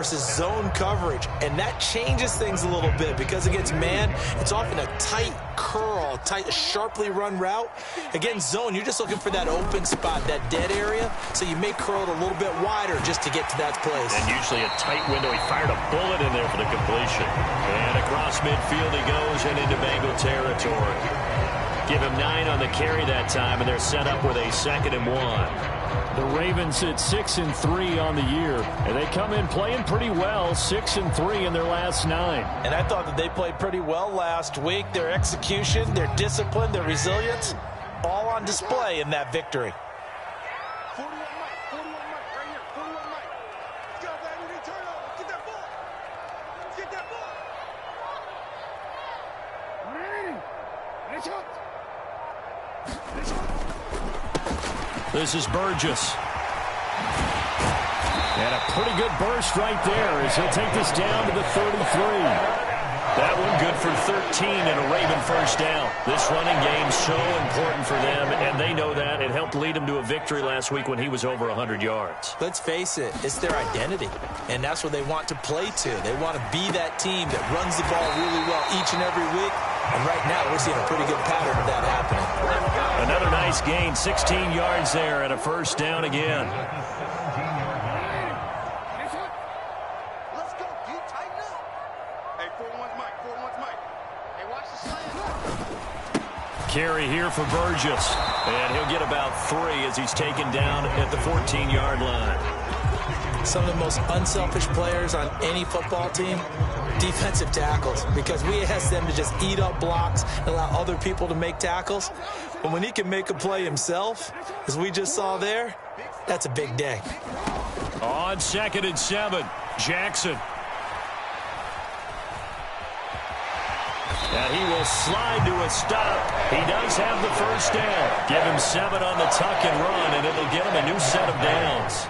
versus zone coverage, and that changes things a little bit because against man, it's often a tight curl, tight, sharply run route. Against zone, you're just looking for that open spot, that dead area, so you may curl it a little bit wider just to get to that place. And usually a tight window. He fired a bullet in there for the completion. And across midfield he goes and into Bengal territory. Give him 9 on the carry that time, and they're set up with a 2nd and 1. The Ravens sit 6-3 on the year, and they come in playing pretty well, 6-3 in their last 9. And I thought that they played pretty well last week. Their execution, their discipline, their resilience, all on display in that victory. 41 Mike, right here, 41 Mike. Let's go, baby, turn over, get that ball. Get that ball. This is Burgess. And a pretty good burst right there as he'll take this down to the 33. That one good for 13 and a Raven first down. This running game's so important for them, and they know that. It helped lead them to a victory last week when he was over 100 yards. Let's face it, it's their identity, and that's what they want to play to. They want to be that team that runs the ball really well each and every week, and right now we're seeing a pretty good pattern of that happening. Another nice gain, 16 yards there and a first down again. Carry here for Burgess. And he'll get about 3 as he's taken down at the 14-yard line. Some of the most unselfish players on any football team, defensive tackles, because we ask them to just eat up blocks and allow other people to make tackles. But when he can make a play himself, as we just saw there, that's a big day. On 2nd and 7, Jackson. And he will slide to a stop. He does have the first down. Give him 7 on the tuck and run, and it'll get him a new set of downs.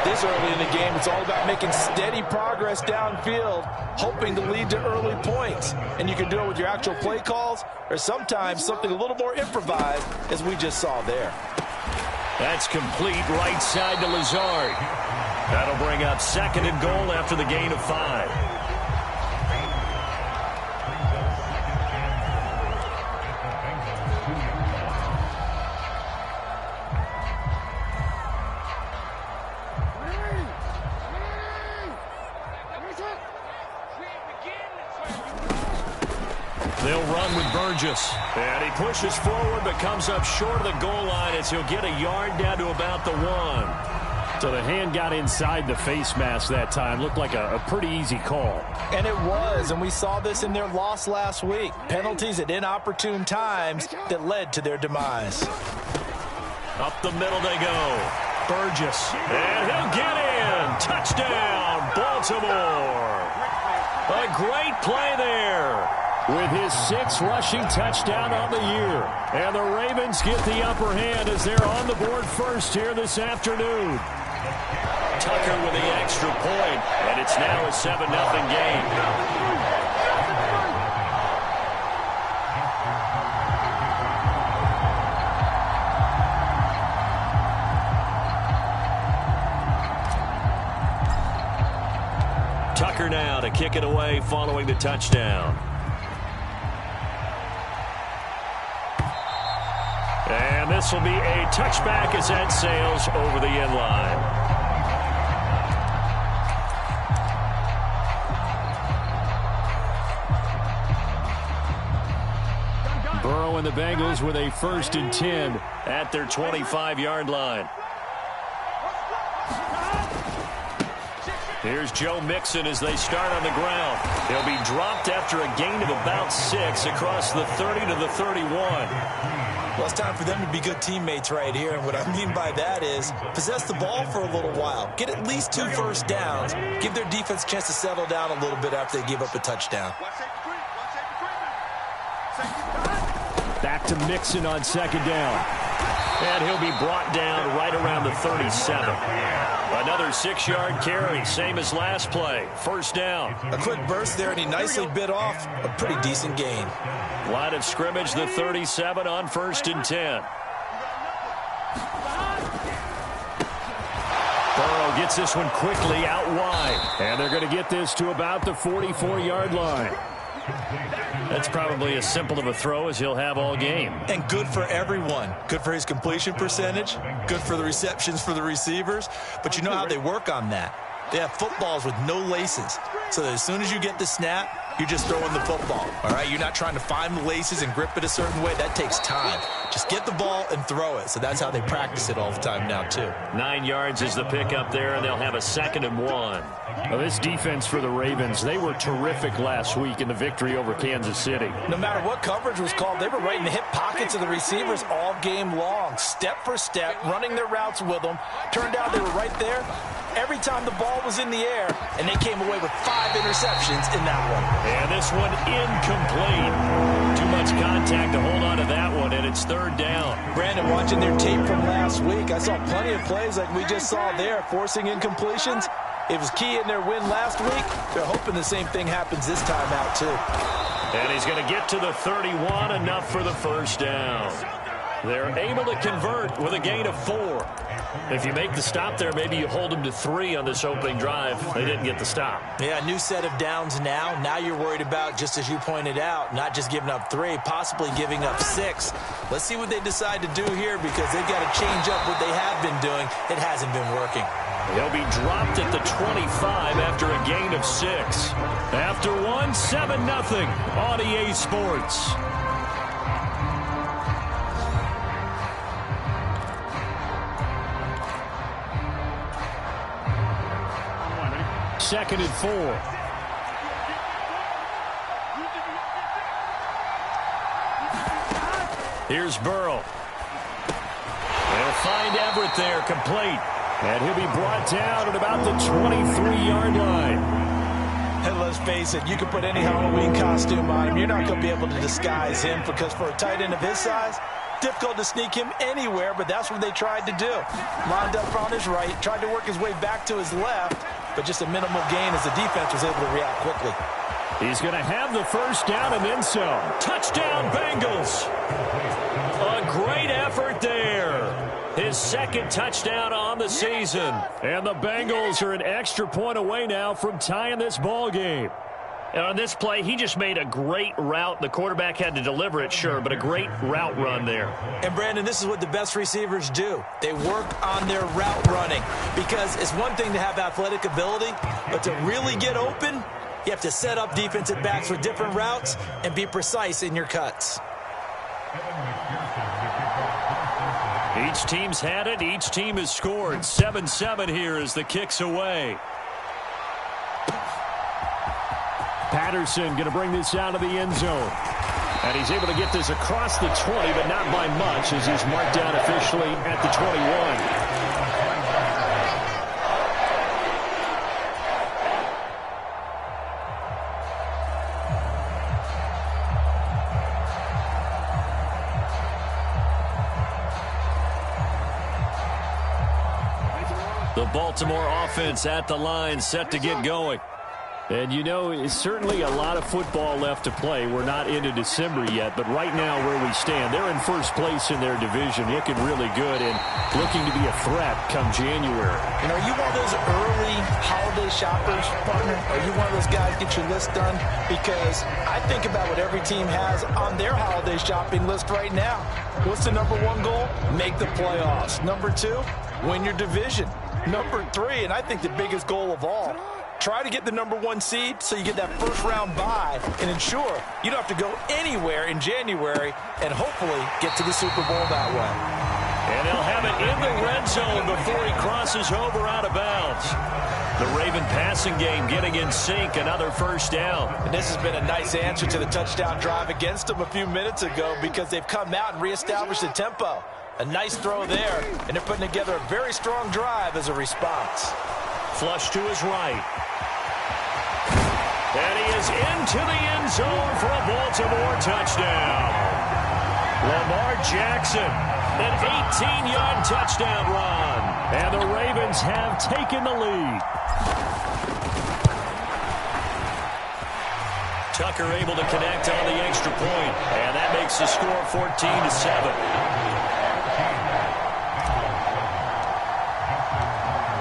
This early in the game, it's all about making steady progress downfield, hoping to lead to early points. And you can do it with your actual play calls, or sometimes something a little more improvised, as we just saw there. That's complete right side to Lazard. That'll bring up 2nd and goal after the gain of 5. They'll run with Burgess. And he pushes forward but comes up short of the goal line as he'll get a yard down to about the 1. So the hand got inside the face mask that time. Looked like a pretty easy call. And it was, and we saw this in their loss last week. Penalties at inopportune times that led to their demise. Up the middle they go. Burgess. And he'll get in. Touchdown, Baltimore. A great play there. With his 6th rushing touchdown on the year. And the Ravens get the upper hand as they're on the board first here this afternoon. Tucker with the extra point, and it's now a 7-0 game. Tucker now to kick it away following the touchdown. And this will be a touchback as that sails over the end line. Burrow and the Bengals with a 1st and 10 at their 25-yard line. Here's Joe Mixon as they start on the ground. He'll be dropped after a gain of about 6 across the 30 to the 31. Well, it's time for them to be good teammates right here, and what I mean by that is possess the ball for a little while, get at least 2 first downs, give their defense a chance to settle down a little bit after they give up a touchdown. Back to Mixon on 2nd down. And he'll be brought down right around the 37. Another 6-yard carry, same as last play. First down. A quick burst there, and he nicely bit off a pretty decent gain. Line of scrimmage, the 37 on 1st and 10. Burrow Burrow gets this one quickly out wide. And they're going to get this to about the 44-yard line. That's probably as simple of a throw as he'll have all game. And good for everyone. Good for his completion percentage. Good for the receptions for the receivers. But you know how they work on that. They have footballs with no laces. So that as soon as you get the snap, you're just throwing the football. All right? You're not trying to find the laces and grip it a certain way. That takes time. Just get the ball and throw it. So that's how they practice it all the time now, too. 9 yards is the pickup there, and they'll have a 2nd and 1. Well, this defense for the Ravens, they were terrific last week in the victory over Kansas City. No matter what coverage was called, they were right in the hip pockets of the receivers all game long, step for step, running their routes with them. Turned out they were right there every time the ball was in the air, and they came away with 5 interceptions in that one. And this one incomplete. Too much contact to hold on to that one, and it's 3rd down. Brandon, watching their tape from last week, I saw plenty of plays like we just saw there, forcing incompletions. It was key in their win last week. They're hoping the same thing happens this time out, too. And he's going to get to the 31, enough for the 1st down. They're able to convert with a gain of 4. If you make the stop there, maybe you hold them to 3 on this opening drive. They didn't get the stop. Yeah, new set of downs now. Now you're worried about, just as you pointed out, not just giving up 3, possibly giving up 6. Let's see what they decide to do here, because they've got to change up what they have been doing. It hasn't been working. They'll be dropped at the 25 after a gain of 6. After one, 7-0 on EA Sports. Second and 4. Here's Burrow. They'll find Everett there, complete. And he'll be brought down at about the 23-yard line. And let's face it, you can put any Halloween costume on him. You're not going to be able to disguise him, because for a tight end of his size, difficult to sneak him anywhere, but that's what they tried to do. Lined up on his right, tried to work his way back to his left, but just a minimal gain as the defense was able to react quickly. He's going to have the 1st down and then some. Touchdown, Bengals. A great effort there. His 2nd touchdown on the season. And the Bengals are an extra point away now from tying this ball game. And on this play, he just made a great route. The quarterback had to deliver it, sure, but a great route run there. And, Brandon, this is what the best receivers do. They work on their route running, because it's one thing to have athletic ability, but to really get open, you have to set up defensive backs with different routes and be precise in your cuts. Each team's had it. Each team has scored. 7-7 here as the kick's away. Patterson going to bring this out of the end zone. And he's able to get this across the 20, but not by much, as he's marked down officially at the 21. The Baltimore offense at the line, set to get going. And, you know, it's certainly a lot of football left to play. We're not into December yet, but right now where we stand, they're in first place in their division, looking really good and looking to be a threat come January. You know, are you one of those early holiday shoppers, partner? Are you one of those guys get your list done? Because I think about what every team has on their holiday shopping list right now. What's the number 1 goal? Make the playoffs. Number 2, win your division. Number 3, and I think the biggest goal of all, try to get the number 1 seed so you get that first-round bye and ensure you don't have to go anywhere in January and hopefully get to the Super Bowl that way. And they'll have it in the red zone before he crosses over out of bounds. The Raven passing game getting in sync, another 1st down. And this has been a nice answer to the touchdown drive against them a few minutes ago, because they've come out and reestablished the tempo. A nice throw there, and they're putting together a very strong drive as a response. Flush to his right. And he is into the end zone for a Baltimore touchdown. Lamar Jackson, an 18-yard touchdown run. And the Ravens have taken the lead. Tucker able to connect on the extra point, and that makes the score 14-7.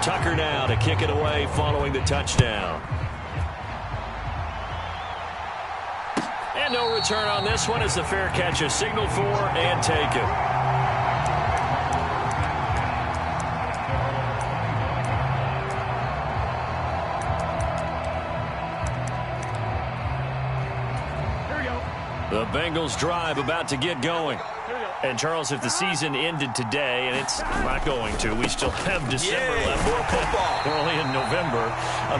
Tucker now to kick it away following the touchdown. And no return on this one as the fair catch is signaled for and taken. The Bengals drive about to get going. And, Charles, if the season ended today, and it's not going to, we still have December left. More football. We're only in November.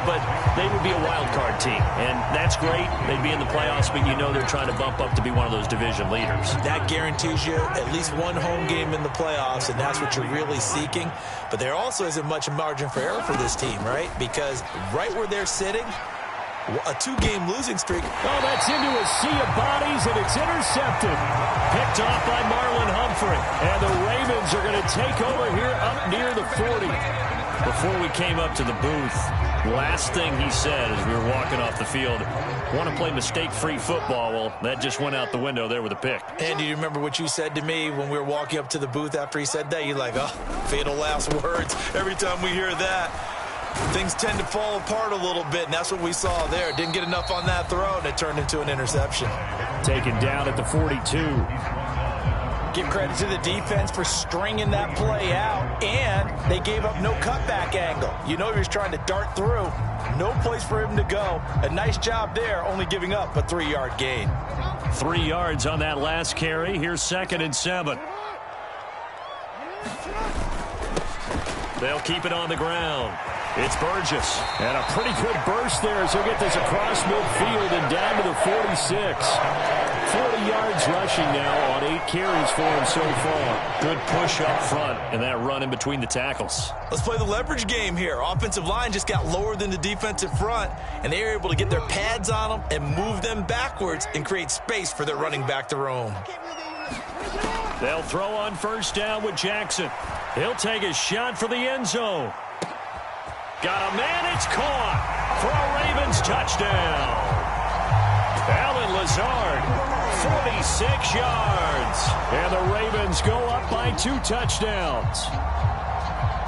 But they would be a wild card team. And that's great. They'd be in the playoffs, but you know they're trying to bump up to be one of those division leaders. That guarantees you at least one home game in the playoffs, and that's what you're really seeking. But there also isn't much margin for error for this team, right? Because right where they're sitting, a 2-game losing streak. Oh, that's into a sea of bodies, and it's intercepted. Picked off by Marlon Humphrey. And the Ravens are going to take over here up near the 40. Before we came up to the booth, last thing he said as we were walking off the field, want to play mistake-free football. Well, that just went out the window there with a pick. And do you remember what you said to me when we were walking up to the booth after he said that? You're like, oh, fatal last words. Every time we hear that, things tend to fall apart a little bit, and that's what we saw there. Didn't get enough on that throw, and it turned into an interception. Taken down at the 42. Give credit to the defense for stringing that play out, and they gave up no cutback angle. You know he was trying to dart through. No place for him to go. A nice job there, only giving up a 3-yard gain. 3 yards on that last carry. Here's 2nd and 7. They'll keep it on the ground. It's Burgess. And a pretty good burst there as he'll get this across midfield and down to the 46. 40 yards rushing now on 8 carries for him so far. Good push up front and that run in between the tackles. Let's play the leverage game here. Offensive line just got lower than the defensive front, and they were able to get their pads on them and move them backwards and create space for their running back to roam. They'll throw on 1st down with Jackson. He'll take a shot for the end zone. Got a man, it's caught for a Ravens touchdown. Alan Lazard, 46 yards. And the Ravens go up by 2 touchdowns.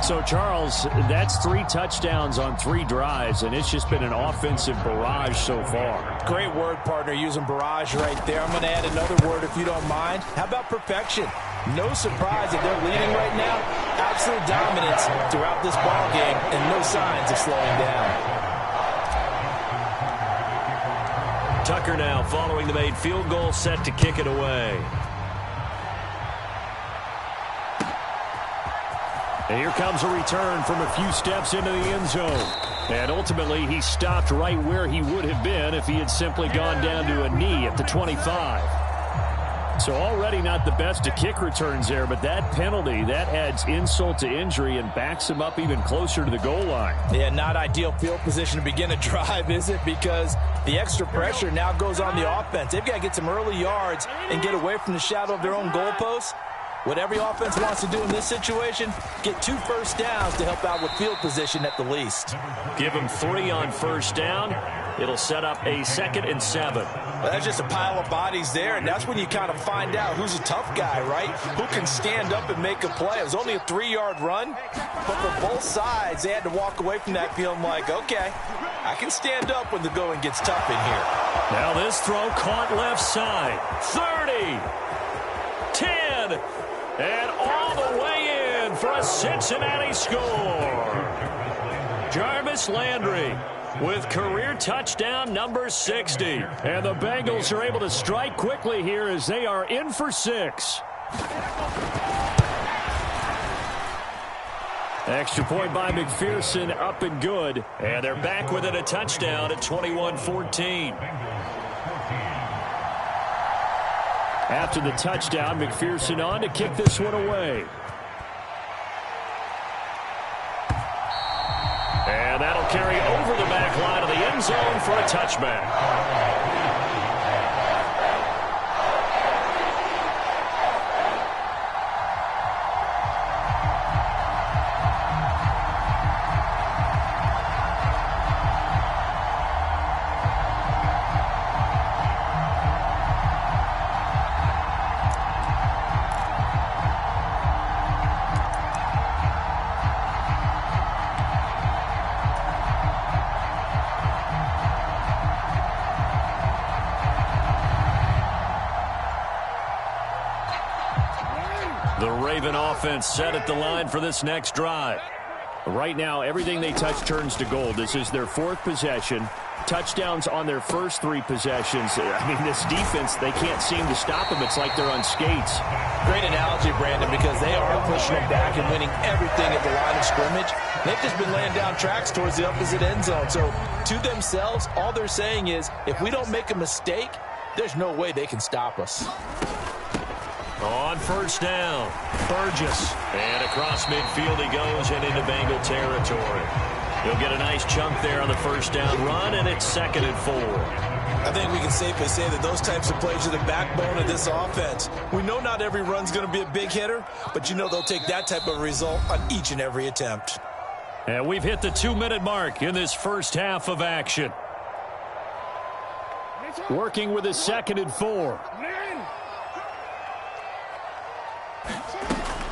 So, Charles, that's 3 touchdowns on 3 drives, and it's just been an offensive barrage so far. Great word, partner, using barrage right there. I'm going to add another word if you don't mind. How about perfection? No surprise that they're leading right now. Absolute dominance throughout this ball game and no signs of slowing down. Tucker now following the made field goal, set to kick it away. And here comes a return from a few steps into the end zone. And ultimately, he stopped right where he would have been if he had simply gone down to a knee at the 25. So already not the best of kick returns there, but that penalty, that adds insult to injury and backs him up even closer to the goal line. Yeah, not ideal field position to begin a drive, is it? Because the extra pressure now goes on the offense. They've got to get some early yards and get away from the shadow of their own goalposts. What every offense wants to do in this situation, get 2 first downs to help out with field position at the least. Give him 3 on 1st down. It'll set up a 2nd and 7. Well, that's just a pile of bodies there, and that's when you kind of find out who's a tough guy, right? Who can stand up and make a play. It was only a 3-yard run, but for both sides, they had to walk away from that feeling like, okay, I can stand up when the going gets tough in here. Now this throw caught left side. 30, 10, and all the way in for a Cincinnati score. Jarvis Landry with career touchdown number 60. And the Bengals are able to strike quickly here as they are in for 6. Extra point by McPherson, up and good. And they're back within a touchdown at 21-14. After the touchdown, McPherson on to kick this one away. And that'll carry over the back line of the end zone for a touchback. The Raven offense set at the line for this next drive. Right now, everything they touch turns to gold. This is their fourth possession. Touchdowns on their first three possessions. I mean, this defense, they can't seem to stop them. It's like they're on skates. Great analogy, Brandon, because they are pushing them back and winning everything at the line of scrimmage. They've just been laying down tracks towards the opposite end zone. So to themselves, all they're saying is, if we don't make a mistake, there's no way they can stop us. On first down, Burgess. And across midfield he goes and into Bengal territory. He'll get a nice chunk there on the first down run, and it's 2nd and 4. I think we can safely say that those types of plays are the backbone of this offense. We know not every run's going to be a big hitter, but you know they'll take that type of result on each and every attempt. And we've hit the 2-minute mark in this first half of action. Working with a 2nd and 4.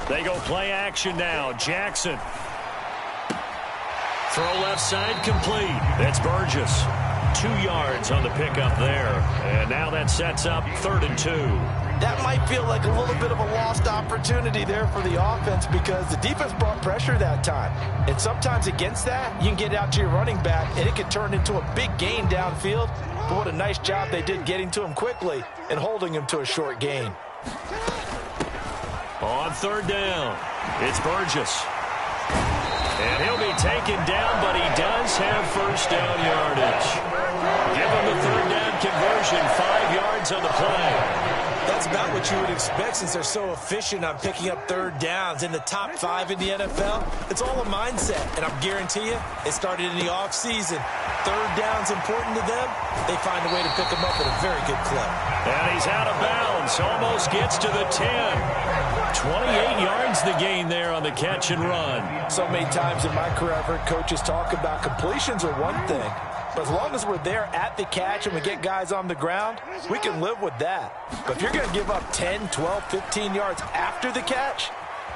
They go play action now. Jackson. Throw left side complete. That's Burgess. 2 yards on the pickup there. And now that sets up 3rd and 2. That might feel like a little bit of a lost opportunity there for the offense because the defense brought pressure that time. And sometimes against that, you can get out to your running back, and it can turn into a big gain downfield. But what a nice job they did getting to him quickly and holding him to a short gain. On 3rd down, it's Burgess. And he'll be taken down, but he does have first down yardage. Give him the 3rd down conversion, 5 yards on the play. That's about what you would expect since they're so efficient on picking up 3rd downs. In the top 5 in the NFL, it's all a mindset. And I guarantee you, it started in the offseason. 3rd down's important to them. They find a way to pick them up at a very good clip. And he's out of bounds. Almost gets to the 10. 28 yards the gain there on the catch and run. So many times in my career, I've heard coaches talk about completions are one thing. But as long as we're there at the catch and we get guys on the ground, we can live with that. But if you're going to give up 10, 12, 15 yards after the catch,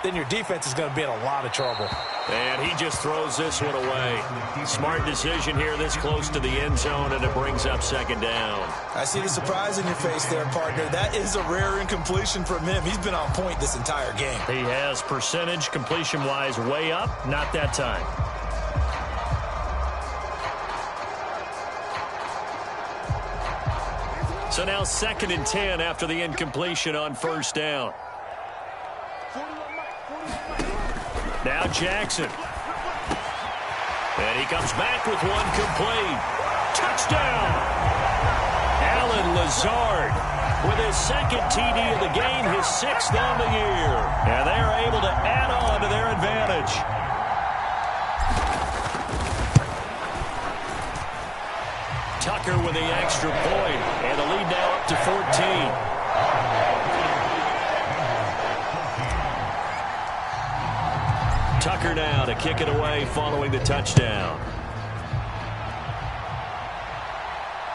then your defense is going to be in a lot of trouble. And he just throws this one away. Smart decision here this close to the end zone, and it brings up 2nd down. I see the surprise in your face there, partner. That is a rare incompletion from him. He's been on point this entire game. He has percentage completion-wise way up. Not that time. So now 2nd and 10 after the incompletion on first down. Now Jackson. And he comes back with one complete. Touchdown! Alan Lazard with his 2nd TD of the game, his 6th on the year. And they're able to add on to their advantage. Tucker with the extra point, and the lead now up to 14. Tucker now to kick it away following the touchdown.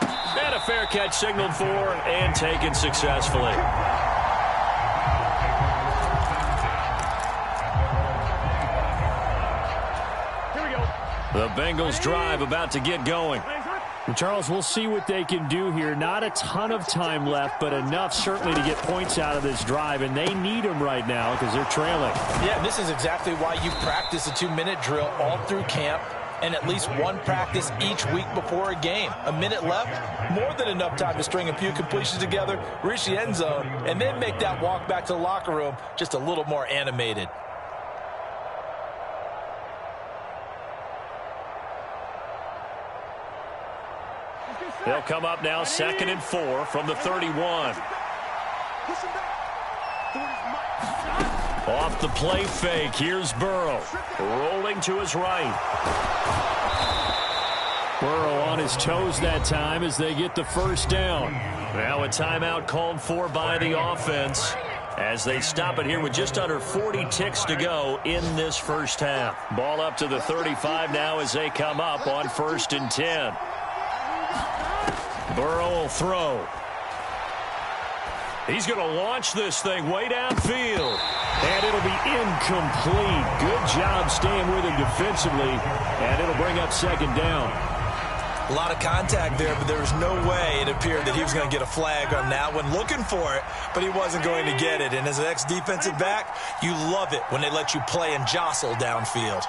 And a fair catch signaled for and taken successfully. Here we go. The Bengals drive about to get going. Charles, we'll see what they can do here. Not a ton of time left, but enough certainly to get points out of this drive, and they need them right now because they're trailing. Yeah, this is exactly why you practice a 2-minute drill all through camp and at least one practice each week before a game. A minute left, more than enough time to string a few completions together, reach the end zone, and then make that walk back to the locker room just a little more animated. They'll come up now 2nd and 4 from the 31. Off the play fake, here's Burrow. Rolling to his right. Burrow on his toes that time as they get the first down. Now a timeout called for by the offense as they stop it here with just under 40 ticks to go in this first half. Ball up to the 35 now as they come up on 1st and 10. Burrow will throw. He's going to launch this thing way downfield. And it'll be incomplete. Good job staying with him defensively. And it'll bring up 2nd down. A lot of contact there, but there was no way it appeared that he was going to get a flag on that one. Looking for it, but he wasn't going to get it. And as an ex-defensive back, you love it when they let you play and jostle downfield.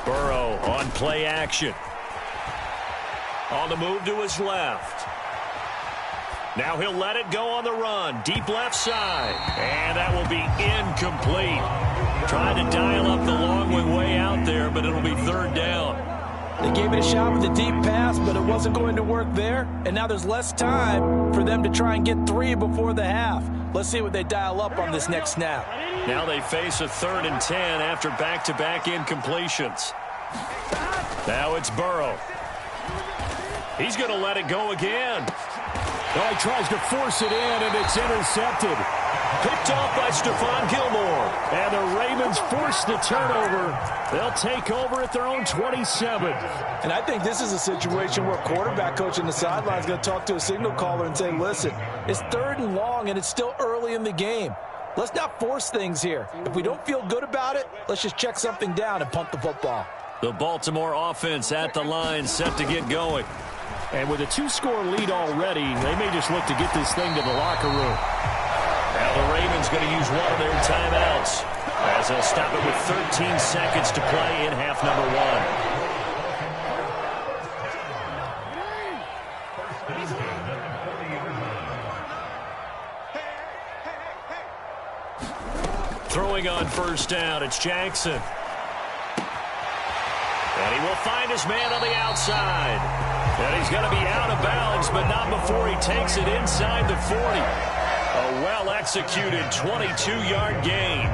Burrow on play action. On the move to his left. Now he'll let it go on the run. Deep left side. And that will be incomplete. Trying to dial up the long way out there, but it'll be third down. They gave it a shot with a deep pass, but it wasn't going to work there. And now there's less time for them to try and get 3 before the half. Let's see what they dial up on this next snap. Now they face a 3rd and 10 after back-to-back incompletions. Now it's Burrow. He's going to let it go again. Well, he tries to force it in, and it's intercepted. Picked off by Stephon Gilmore. And the Ravens force the turnover. They'll take over at their own 27. And I think this is a situation where quarterback coach on the sideline is going to talk to a signal caller and say, listen, it's 3rd and long, and it's still early in the game. Let's not force things here. If we don't feel good about it, let's just check something down and pump the football. The Baltimore offense at the line, set to get going. And with a 2-score lead already, they may just look to get this thing to the locker room. Now the Ravens going to use one of their timeouts as they'll stop it with 13 seconds to play in half number 1. Throwing on first down, it's Jackson. And he will find his man on the outside. And he's going to be out of bounds, but not before he takes it inside the 40. A well-executed 22-yard gain.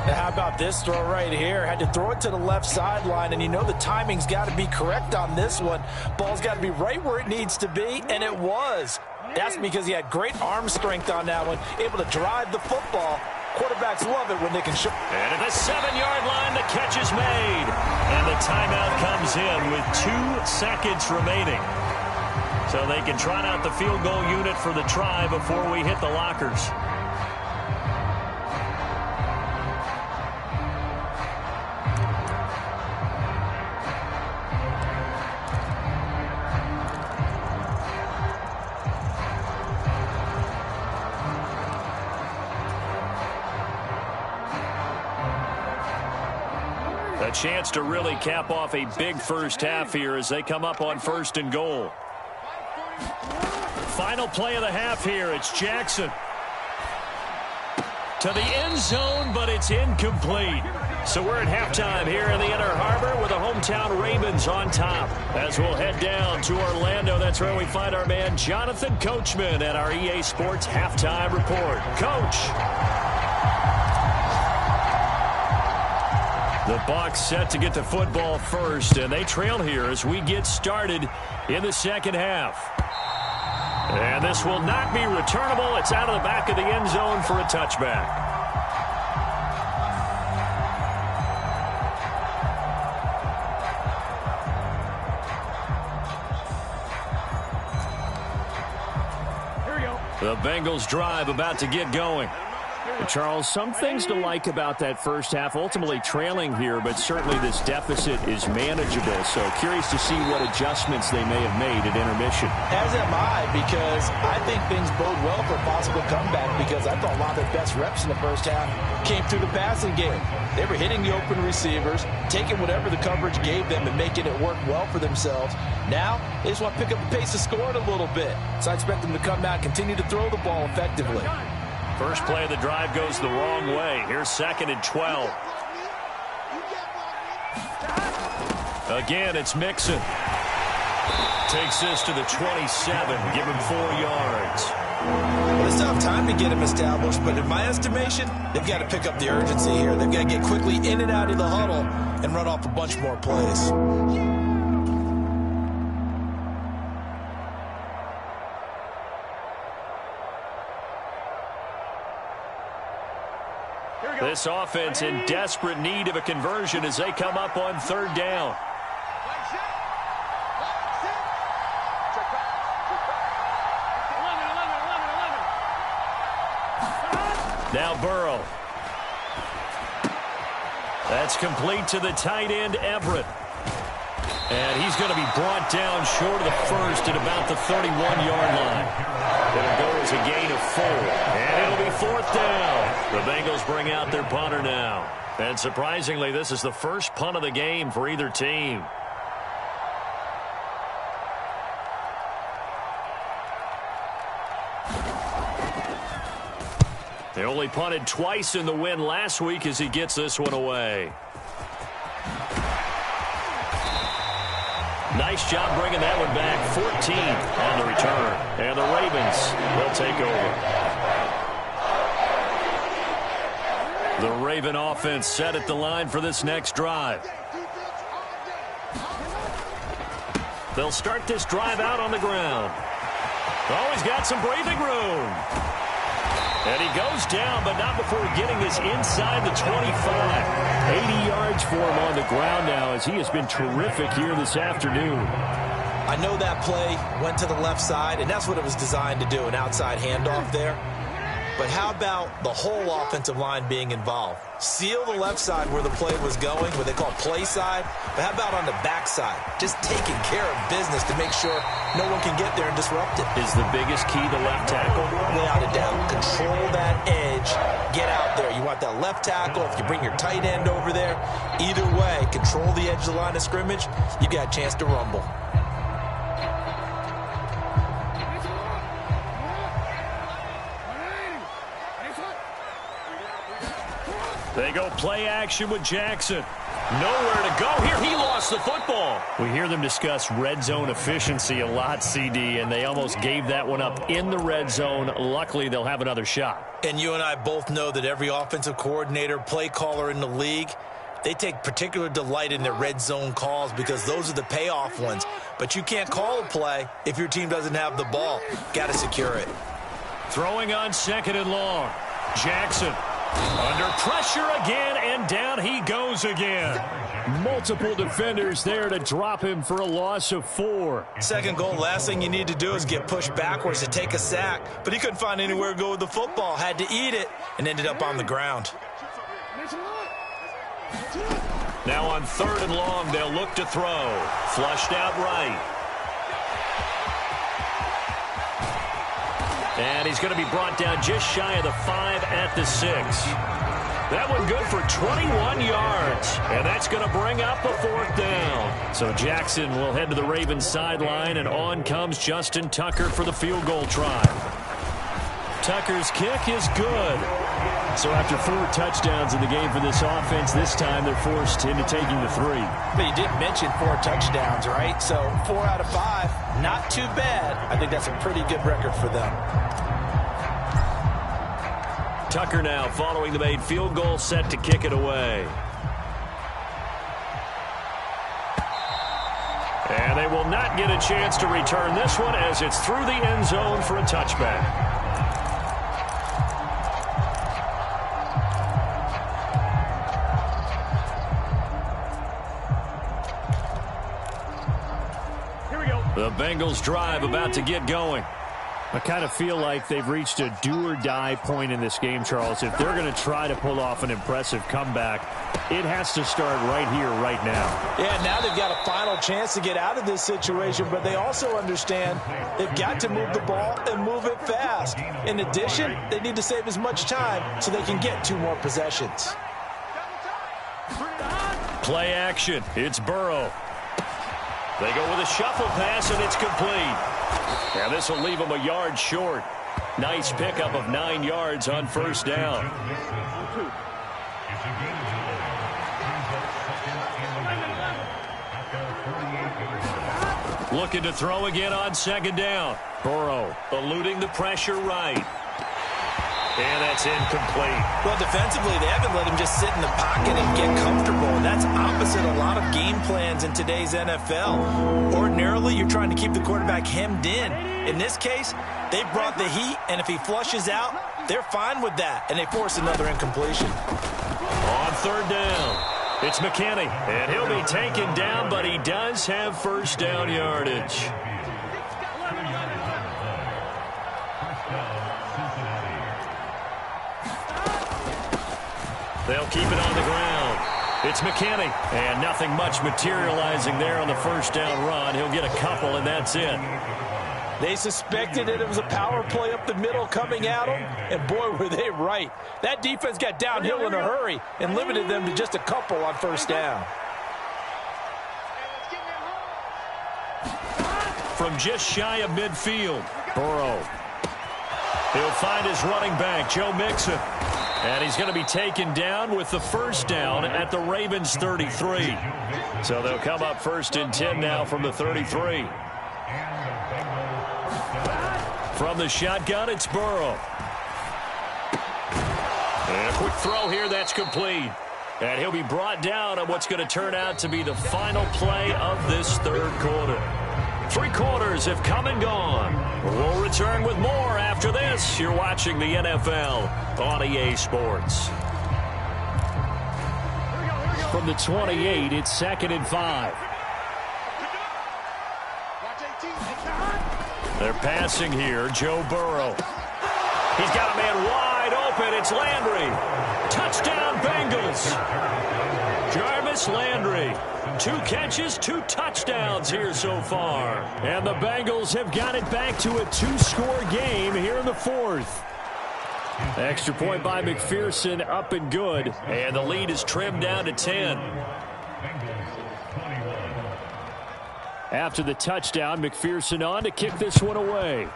Now how about this throw right here? Had to throw it to the left sideline, and you know the timing's got to be correct on this one. Ball's got to be right where it needs to be, and it was. That's because he had great arm strength on that one, able to drive the football. Quarterbacks love it when they can show. And at the 7-yard line, the catch is made. And the timeout comes in with 2 seconds remaining. So they can trot out the field goal unit for the try before we hit the lockers. A chance to really cap off a big first half here as they come up on 1st and goal. Final play of the half here. It's Jackson. To the end zone, but it's incomplete. So we're at halftime here in the Inner Harbor with the hometown Ravens on top. As we'll head down to Orlando, that's where we find our man Jonathan Coachman at our EA Sports Halftime Report. Coach. The Bucs set to get the football first, and they trail here as we get started in the second half. And this will not be returnable. It's out of the back of the end zone for a touchback. The Bengals drive about to get going. Charles, some things to like about that first half, ultimately trailing here, but certainly this deficit is manageable. So curious to see what adjustments they may have made at intermission. As am I, because I think things bode well for a possible comeback, because I thought a lot of their best reps in the first half came through the passing game. They were hitting the open receivers, taking whatever the coverage gave them and making it work well for themselves. Now, they just want to pick up the pace of scoring a little bit. So I expect them to come out and continue to throw the ball effectively. First play of the drive goes the wrong way. Here's 2nd and 12. Again, it's Mixon. Takes this to the 27. Give him 4 yards. Well, they still have time to get him established, but in my estimation, they've got to pick up the urgency here. They've got to get quickly in and out of the huddle and run off a bunch more plays. This offense in desperate need of a conversion as they come up on 3rd down. Now Burrow. That's complete to the tight end, Everett. And he's going to be brought down short of the first at about the 31-yard line. It'll go as a gain of 4. And it'll be 4th down. The Bengals bring out their punter now. And surprisingly, this is the first punt of the game for either team. They only punted twice in the win last week as he gets this one away. Nice job bringing that one back. 14 on the return. And the Ravens will take over. The Raven offense set at the line for this next drive. They'll start this drive out on the ground. Oh, he's got some breathing room. And he goes down, but not before getting this inside the 25. 80 yards for him on the ground now as he has been terrific here this afternoon. I know that play went to the left side, and that's what it was designed to do, an outside handoff there. But how about the whole offensive line being involved? Seal the left side where the play was going, what they call play side. But how about on the back side? Just taking care of business to make sure no one can get there and disrupt it. Is the biggest key the left tackle? Without a doubt. Control that edge. Get out there. You want that left tackle. If you bring your tight end over there, either way, control the edge of the line of scrimmage, you got a chance to rumble. They go play action with Jackson. Nowhere to go here. He lost the football. We hear them discuss red zone efficiency a lot, CD, and they almost gave that one up in the red zone. Luckily, they'll have another shot. And you and I both know that every offensive coordinator, play caller in the league, they take particular delight in their red zone calls because those are the payoff ones. But you can't call a play if your team doesn't have the ball. Got to secure it. Throwing on 2nd and long. Jackson. Under pressure again, and down he goes again. Multiple defenders there to drop him for a loss of 4. Second goal, last thing you need to do is get pushed backwards to take a sack. But he couldn't find anywhere to go with the football, had to eat it, and ended up on the ground. Now on 3rd and long, they'll look to throw. Flushed out right. And he's going to be brought down just shy of the 5 at the 6. That one good for 21 yards. And that's going to bring up a 4th down. So Jackson will head to the Ravens sideline, and on comes Justin Tucker for the field goal try. Tucker's kick is good. So after 4 touchdowns in the game for this offense, this time they're forced into taking the 3. But you did mention 4 touchdowns, right? So 4 out of 5, not too bad. I think that's a pretty good record for them. Tucker now following the made field goal, set to kick it away. And they will not get a chance to return this one as it's through the end zone for a touchback. The Bengals drive about to get going. I kind of feel like they've reached a do-or-die point in this game, Charles. If they're going to try to pull off an impressive comeback, it has to start right here, right now. Yeah, now they've got a final chance to get out of this situation, but they also understand they've got to move the ball and move it fast. In addition, they need to save as much time so they can get 2 more possessions. Play action. It's Burrow. They go with a shuffle pass, and it's complete. And this will leave them a yard short. Nice pickup of 9 yards on 1st down. Looking to throw again on 2nd down. Burrow eluding the pressure right. And that's incomplete. Well, defensively, they haven't let him just sit in the pocket and get comfortable. And that's opposite a lot of game plans in today's NFL. Ordinarily, you're trying to keep the quarterback hemmed in. In this case, they brought the heat, and if he flushes out, they're fine with that. And they force another incompletion. On 3rd down, it's McKinney. And he'll be taken down, but he does have 1st down yardage. They'll keep it on the ground. It's McKinney. And nothing much materializing there on the first down run. He'll get a couple, and that's it. They suspected that it was a power play up the middle coming at them, and boy, were they right. That defense got downhill in a hurry and limited them to just a couple on first down. From just shy of midfield, Burrow. He'll find his running back, Joe Mixon. And he's going to be taken down with the first down at the Ravens 33. So they'll come up 1st and 10 now from the 33. From the shotgun, it's Burrow. And a quick throw here, that's complete. And he'll be brought down on what's going to turn out to be the final play of this third quarter. 3 quarters have come and gone. We'll return with more after this. You're watching the NFL on EA Sports. From the 28, it's 2nd and 5. They're passing here, Joe Burrow. He's got a man wide open. It's Landry. Touchdown, Bengals. Jarvis Landry. 2 catches, 2 touchdowns here so far. And the Bengals have got it back to a 2-score game here in the 4th. Extra point by McPherson, up and good. And the lead is trimmed down to 10. After the touchdown, McPherson on to kick this one away.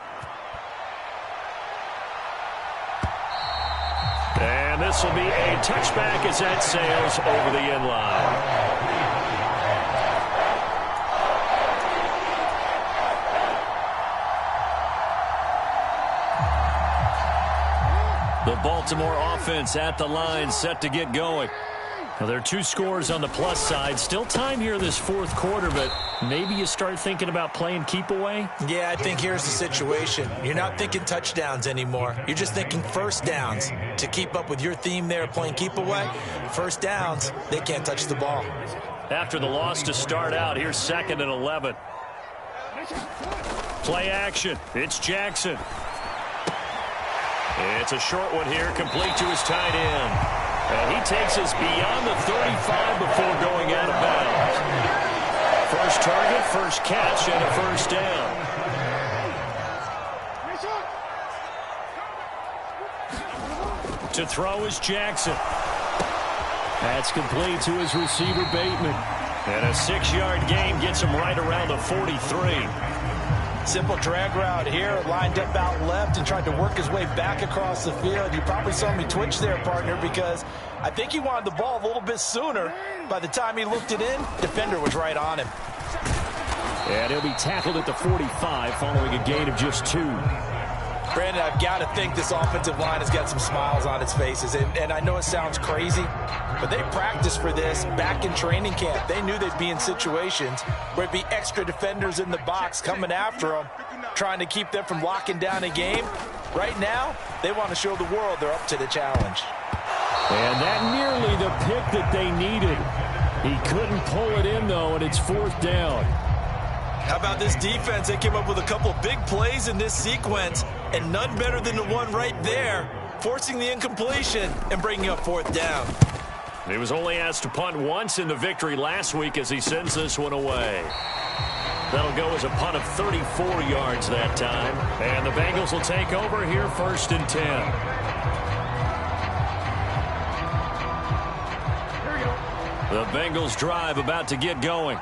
And this will be a touchback as that sails over the end line. The Baltimore offense at the line, set to get going. Now, there are 2 scores on the plus side. Still time here in this 4th quarter, but maybe you start thinking about playing keep away? Yeah, I think here's the situation. You're not thinking touchdowns anymore. You're just thinking first downs. To keep up with your theme there, playing keep away, first downs, they can't touch the ball. After the loss to start out, here's 2nd and 11. Play action. It's Jackson. It's a short one here, complete to his tight end. And he takes us beyond the 35 before going out of bounds. First target, first catch, and a first down. To throw is Jackson. That's complete to his receiver, Bateman. And a 6-yard gain gets him right around the 43. Simple drag route here, lined up out left and tried to work his way back across the field. You probably saw me twitch there, partner, because I think he wanted the ball a little bit sooner. By the time he looked it in, defender was right on him. And he'll be tackled at the 45 following a gain of just 2. Brandon, I've got to think this offensive line has got some smiles on its faces. And I know it sounds crazy, but they practiced for this back in training camp. They knew they'd be in situations where it'd be extra defenders in the box coming after them, trying to keep them from locking down a game. Right now, they want to show the world they're up to the challenge. And that nearly the pick that they needed. He couldn't pull it in, though, and it's 4th down. How about this defense? They came up with a couple big plays in this sequence, and none better than the one right there, forcing the incompletion and bringing up 4th down. He was only asked to punt once in the victory last week as he sends this one away. That'll go as a punt of 34 yards that time. And the Bengals will take over here 1st and 10. The Bengals drive about to get going.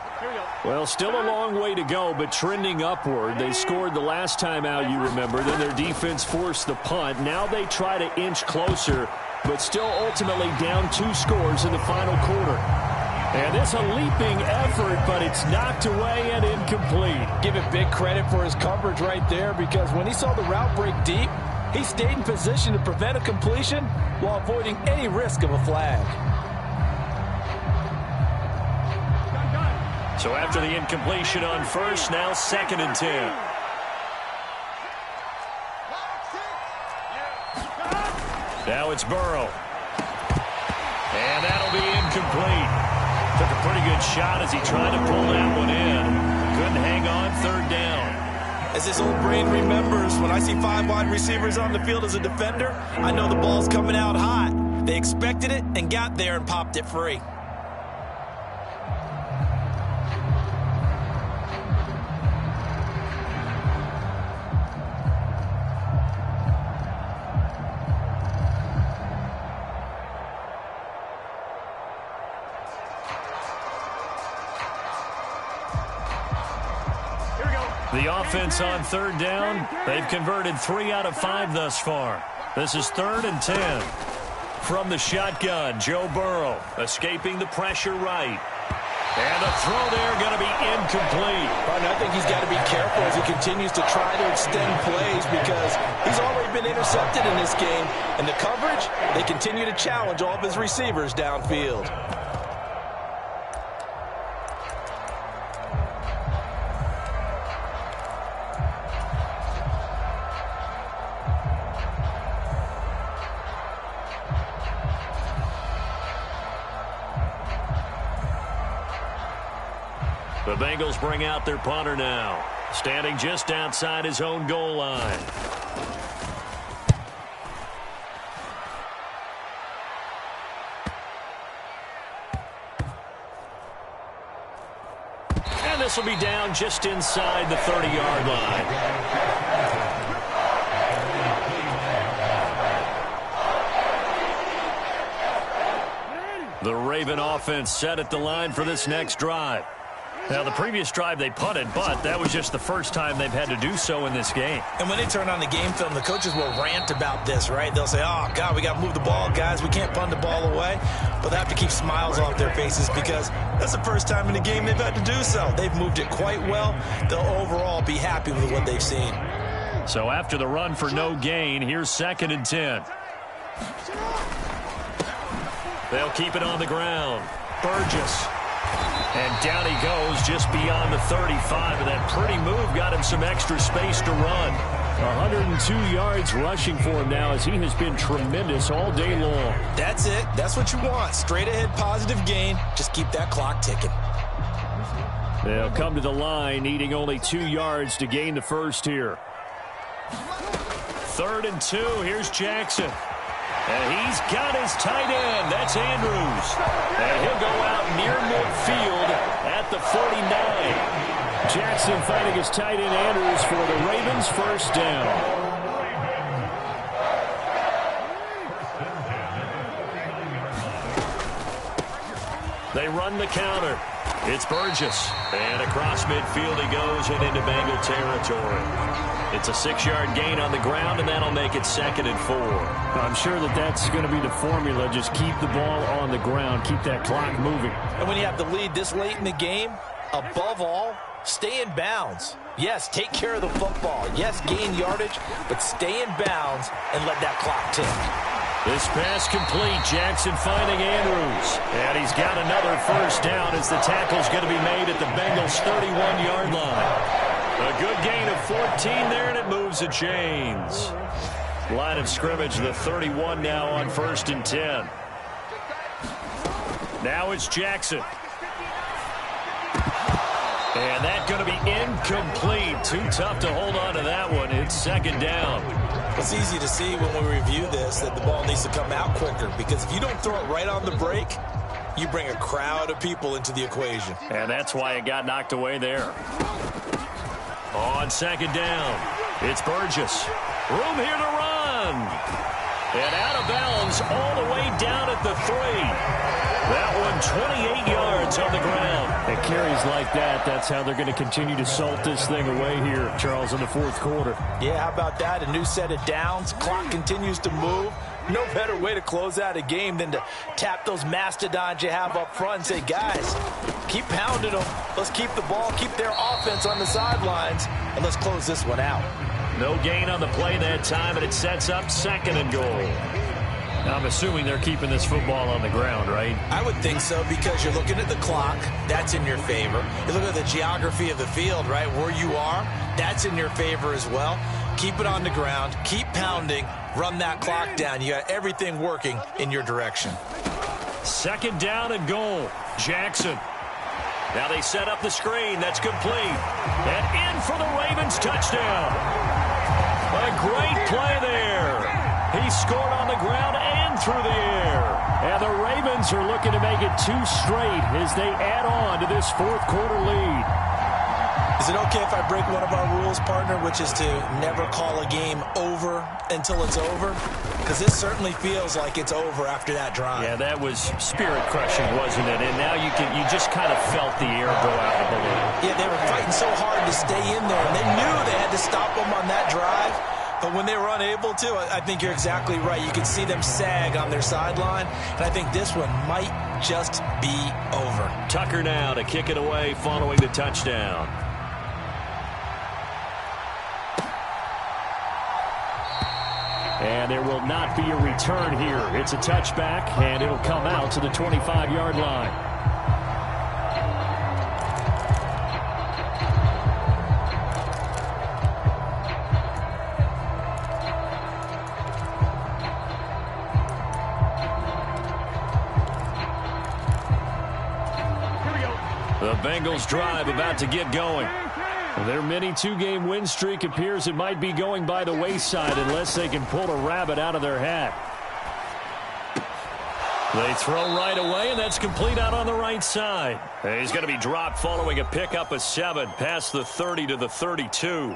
Well, still a long way to go, but trending upward. They scored the last time out, you remember. Then their defense forced the punt. Now they try to inch closer, but still ultimately down 2 scores in the final quarter. And it's a leaping effort, but it's knocked away and incomplete. Give it big credit for his coverage right there, because when he saw the route break deep, he stayed in position to prevent a completion while avoiding any risk of a flag. So after the incompletion on first, now 2nd and 10. Now it's Burrow. And that'll be incomplete. Took a pretty good shot as he tried to pull that one in. Couldn't hang on, 3rd down. As this old brain remembers, when I see 5 wide receivers on the field as a defender, I know the ball's coming out hot. They expected it and got there and popped it free. The offense on third down, they've converted 3 out of 5 thus far. This is 3rd and 10. From the shotgun, Joe Burrow escaping the pressure right. And the throw there going to be incomplete. I think he's got to be careful as he continues to try to extend plays because he's already been intercepted in this game. And the coverage, they continue to challenge all of his receivers downfield. The Bengals bring out their punter now, standing just outside his own goal line. And this will be down just inside the 30-yard line. The Raven offense set at the line for this next drive. Now, the previous drive they punted, but that was just the first time they've had to do so in this game. And when they turn on the game film, the coaches will rant about this, right? They'll say, oh, God, we got to move the ball, guys. We can't punt the ball away. But they have to keep smiles off their faces because that's the first time in the game they've had to do so. They've moved it quite well. They'll overall be happy with what they've seen. So after the run for no gain, here's 2nd and 10. They'll keep it on the ground. Burgess. And down he goes just beyond the 35. And that pretty move got him some extra space to run. 102 yards rushing for him now as he has been tremendous all day long. That's it. That's what you want. Straight ahead positive gain. Just keep that clock ticking. They'll come to the line needing only 2 yards to gain the first here. 3rd and 2. Here's Jackson. And he's got his tight end. That's Andrews. And he'll go out near midfield at the 49. Jackson finding his tight end Andrews for the Ravens' first down. They run the counter. It's Burgess. And across midfield he goes and into Bengal territory. It's a 6-yard gain on the ground, and that'll make it 2nd and 4. I'm sure that's going to be the formula. Just keep the ball on the ground. Keep that clock moving. And when you have the lead this late in the game, above all, stay in bounds. Yes, take care of the football. Yes, gain yardage, but stay in bounds and let that clock tick. This pass complete. Jackson finding Andrews. And he's got another first down as the tackle's going to be made at the Bengals' 31-yard line. A good gain of 14 there, and it moves the chains. Line of scrimmage, the 31 now on 1st and 10. Now it's Jackson. And that's going to be incomplete. Too tough to hold on to that one. It's 2nd down. It's easy to see when we review this that the ball needs to come out quicker because if you don't throw it right on the break, you bring a crowd of people into the equation. And that's why it got knocked away there. On 2nd down, it's Burgess. Room here to run. And out of bounds all the way down at the 3. That one 28 yards on the ground. It carries like that. That's how they're going to continue to salt this thing away here, Charles, in the 4th quarter. Yeah, how about that? A new set of downs. Clock continues to move. No better way to close out a game than to tap those mastodons you have up front and say, guys, keep pounding them. Let's keep the ball, keep their offense on the sidelines, and let's close this one out. No gain on the play that time, and it sets up 2nd and goal. I'm assuming they're keeping this football on the ground, right? I would think so because you're looking at the clock. That's in your favor. You look at the geography of the field, right, where you are. That's in your favor as well. Keep it on the ground. Keep pounding. Run that clock down. You got everything working in your direction. 2nd down and goal. Jackson. Now they set up the screen. That's complete. And in for the Ravens touchdown. A great play there. He scored on the ground and through the air. And the Ravens are looking to make it 2 straight as they add on to this 4th quarter lead. Is it okay if I break one of our rules, partner, which is to never call a game over until it's over? Because this certainly feels like it's over after that drive. Yeah, that was spirit-crushing, wasn't it? And now you just kind of felt the air go out of the balloon. Yeah, they were fighting so hard to stay in there, and they knew they had to stop them on that drive. But when they were unable to, I think you're exactly right. You could see them sag on their sideline, and I think this one might just be over. Tucker now to kick it away following the touchdown. And there will not be a return here. It's a touchback, and it'll come out to the 25-yard line. The Bengals drive about to get going. Their mini two-game win streak appears it might be going by the wayside unless they can pull a rabbit out of their hat. They throw right away, and that's complete out on the right side. He's going to be dropped following a pickup of 7 past the 30 to the 32.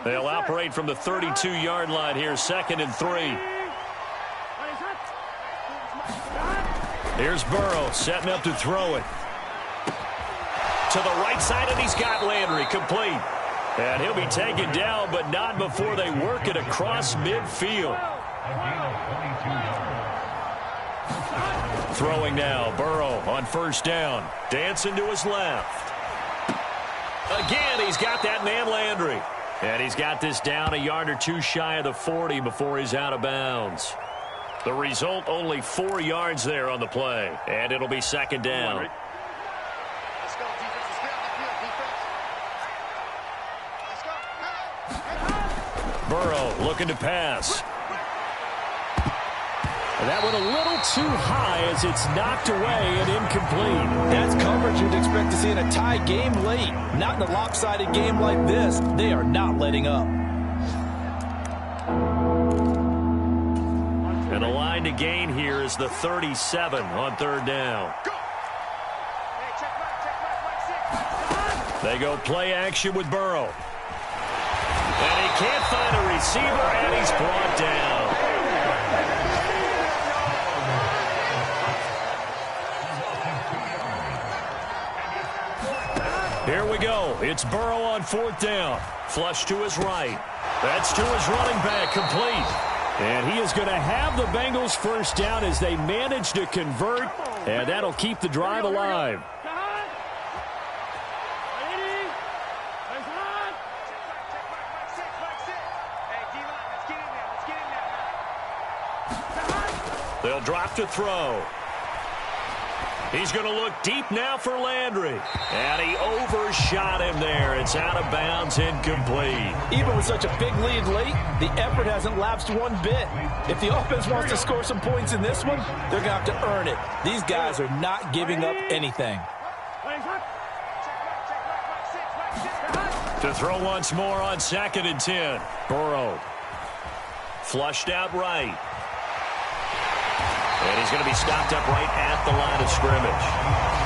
They'll operate from the 32-yard line here, 2nd and 3. Here's Burrow setting up to throw it. To the right side, and he's got Landry complete. And he'll be taken down, but not before they work it across midfield. Throwing now, Burrow on 1st down. Dancing to his left. Again, he's got that man Landry. And he's got this down a yard or 2 shy of the 40 before he's out of bounds. The result, only 4 yards there on the play. And it'll be 2nd down. Burrow looking to pass. And that one a little too high as it's knocked away and incomplete. That's coverage you'd expect to see in a tie game late. Not in a lopsided game like this. They are not letting up. And the line to gain here is the 37 on 3rd down. They go play action with Burrow. And he can't find a receiver, and he's brought down. Here we go. It's Burrow on 4th down. Flush to his right. That's to his running back, complete. And he is going to have the Bengals 1st down as they manage to convert. And that'll keep the drive alive. They'll drop to throw. He's going to look deep now for Landry. And he overshot him there. It's out of bounds, incomplete. Even with such a big lead late, the effort hasn't lapsed one bit. If the offense wants to score some points in this one, they're going to have to earn it. These guys are not giving up anything. To throw once more on 2nd and 10. Burrow. Flushed out right. And he's going to be stopped up right at the line of scrimmage.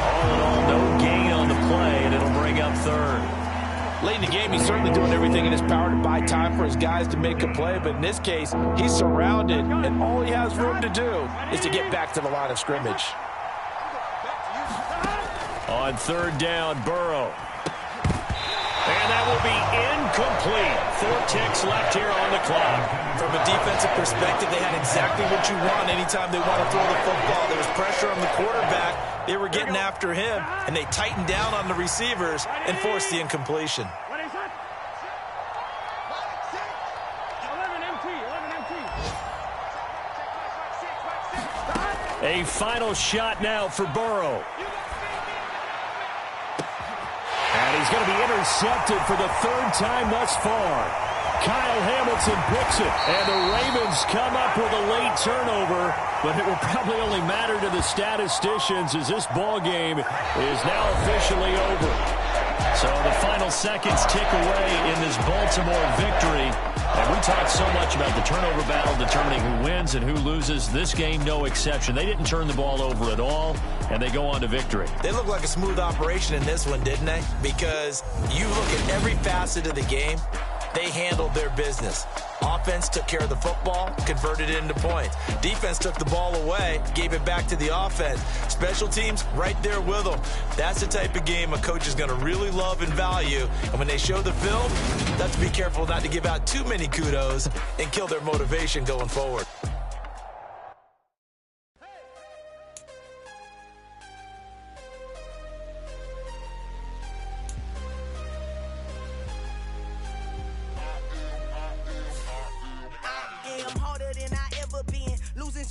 All in all, no gain on the play, and it'll bring up 3rd. Late in the game, he's certainly doing everything in his power to buy time for his guys to make a play. But in this case, he's surrounded, and all he has room to do is to get back to the line of scrimmage. On 3rd down, Burrow. And that will be incomplete. 4 ticks left here on the clock. From a defensive perspective, they had exactly what you want anytime they want to throw the football. There was pressure on the quarterback. They were getting after him, and they tightened down on the receivers and forced the incompletion. A final shot now for Burrow. And he's going to be intercepted for the 3rd time thus far. Kyle Hamilton picks it, and the Ravens come up with a late turnover, but it will probably only matter to the statisticians as this ball game is now officially over. So the final seconds tick away in this Baltimore victory. And we talked so much about the turnover battle determining who wins and who loses. This game, no exception. They didn't turn the ball over at all, and they go on to victory. They look like a smooth operation in this one, didn't they? Because you look at every facet of the game, they handled their business. Offense took care of the football, converted it into points. Defense took the ball away, gave it back to the offense. Special teams, right there with them. That's the type of game a coach is going to really love and value. And when they show the film, they have to be careful not to give out too many kudos and kill their motivation going forward.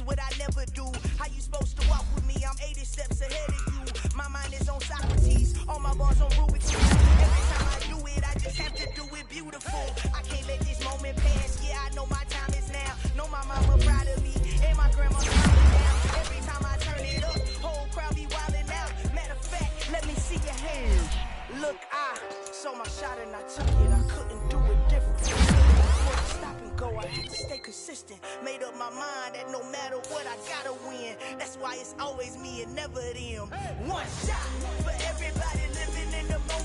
What I never do. How you supposed to walk with me? I'm 80 steps ahead of you. My mind is on Socrates. All my bars on Rubik's Cube. Every time I do it, I just have to do it beautiful. I can't let this moment pass. Yeah, I know my time is now. Know my mama proud of me. And my grandma smiling down. Every time I turn it up, whole crowd be wilding out. Matter of fact, let me see your hands. Look, I saw my shot and I took it. I couldn't do it different. Stop and go, I had to stay consistent. Made up my mind that no matter what, I gotta win. That's why it's always me and never them. One shot for everybody living in the moment.